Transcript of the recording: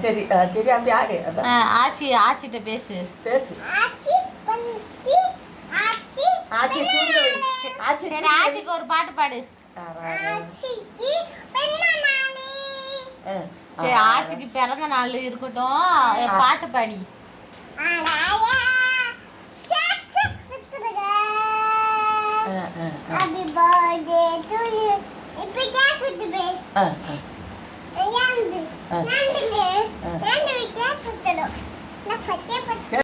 சரி சரி அப்படி ஆடு. ஆச்சி ஆச்சிட்ட பேசு பேசு. ஆச்சி தூங்க வை. ஆச்சி சரி ஆச்சிக்கு ஒரு பாட்டு பாடு. சரி ஆச்சிக்கு பிறந்த நாள் இருக்கட்டும், பாட்டு பாடி. Happy birthday to you. இப்ப கேக் குடுத்து நண்டு கேக் குடுத்தோம். நான் பத்தி